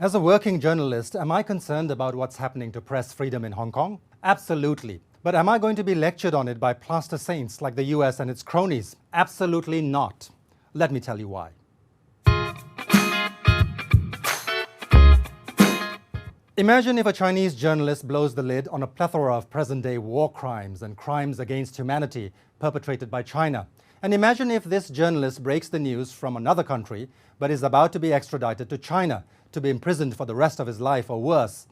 As a working journalist, am I concerned about what's happening to press freedom in Hong Kong? Absolutely. But am I going to be lectured on it by plaster saints like the US and its cronies? Absolutely not. Let me tell you why. Imagine if a Chinese journalist blows the lid on a plethora of present-day war crimes and crimes against humanity perpetrated by China. And imagine if this journalist breaks the news from another country but is about to be extradited to China to be imprisoned for the rest of his life or worse.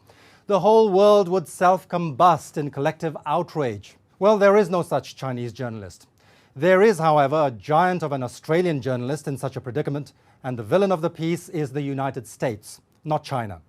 The whole world would self-combust in collective outrage. Well, there is no such Chinese journalist. There is, however, a giant of an Australian journalist in such a predicament, and the villain of the piece is the United States, not China.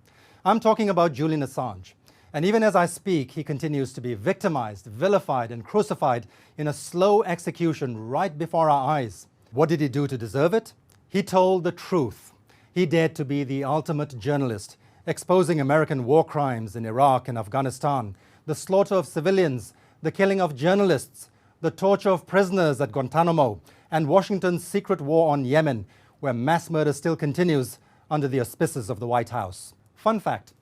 I'm talking about Julian Assange. And even as I speak, he continues to be victimized, vilified, and crucified in a slow execution right before our eyes. What did he do to deserve it? He told the truth. He dared to be the ultimate journalist, exposing American war crimes in Iraq and Afghanistan, the slaughter of civilians, the killing of journalists, the torture of prisoners at Guantanamo, and Washington's secret war on Yemen, where mass murder still continues under the auspices of the White House. Fun fact,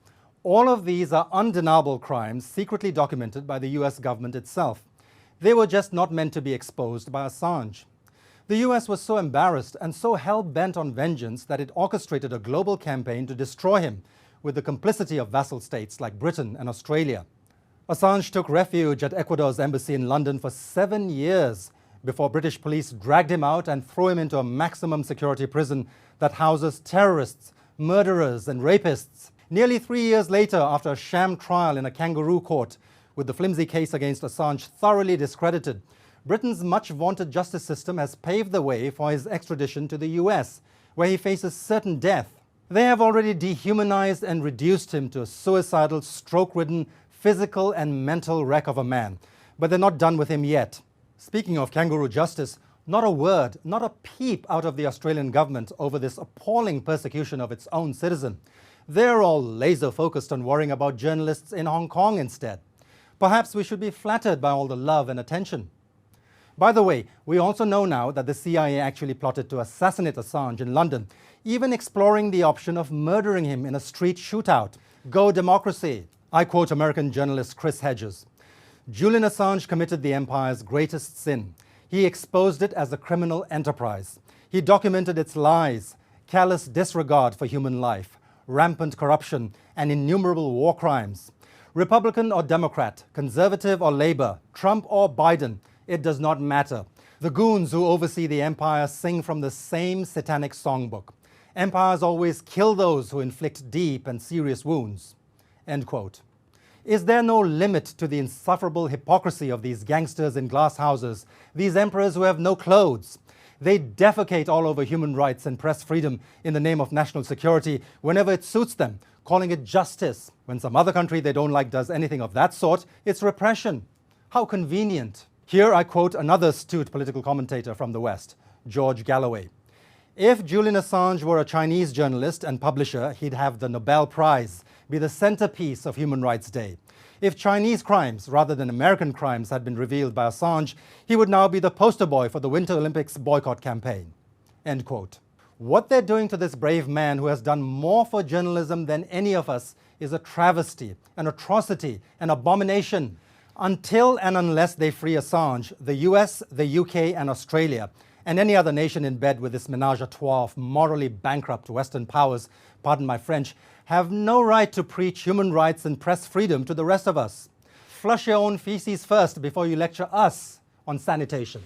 all of these are undeniable crimes secretly documented by the US government itself. They were just not meant to be exposed by Assange. The US was so embarrassed and so hell-bent on vengeance that it orchestrated a global campaign to destroy him with the complicity of vassal states like Britain and Australia. Assange took refuge at Ecuador's embassy in London for 7 years before British police dragged him out and threw him into a maximum security prison that houses terrorists, murderers, and rapists. Nearly 3 years later, after a sham trial in a kangaroo court, with the flimsy case against Assange thoroughly discredited, Britain's much-vaunted justice system has paved the way for his extradition to the US, where he faces certain death. They have already dehumanized and reduced him to a suicidal, stroke-ridden, physical and mental wreck of a man. But they're not done with him yet. Speaking of kangaroo justice, not a word, not a peep out of the Australian government over this appalling persecution of its own citizen. They're all laser-focused on worrying about journalists in Hong Kong instead. Perhaps we should be flattered by all the love and attention. By the way, we also know now that the CIA actually plotted to assassinate Assange in London, even exploring the option of murdering him in a street shootout. Go democracy! I quote American journalist Chris Hedges. Julian Assange committed the empire's greatest sin. He exposed it as a criminal enterprise. He documented its lies, callous disregard for human life, rampant corruption, and innumerable war crimes. Republican or Democrat, conservative or Labour, Trump or Biden, it does not matter. The goons who oversee the empire sing from the same satanic songbook. Empires always kill those who inflict deep and serious wounds. End quote. Is there no limit to the insufferable hypocrisy of these gangsters in glass houses, these emperors who have no clothes? They defecate all over human rights and press freedom in the name of national security whenever it suits them, calling it justice. When some other country they don't like does anything of that sort, it's repression. How convenient. Here I quote another astute political commentator from the West, George Galloway. If Julian Assange were a Chinese journalist and publisher, he'd have the Nobel Prize, be the centerpiece of Human Rights Day. If Chinese crimes rather than American crimes had been revealed by Assange, he would now be the poster boy for the Winter Olympics boycott campaign. End quote. What they're doing to this brave man who has done more for journalism than any of us is a travesty, an atrocity, an abomination. Until and unless they free Assange, the US, the UK, and Australia, and any other nation in bed with this menage a trois of morally bankrupt Western powers, pardon my French, have no right to preach human rights and press freedom to the rest of us. Flush your own feces first before you lecture us on sanitation.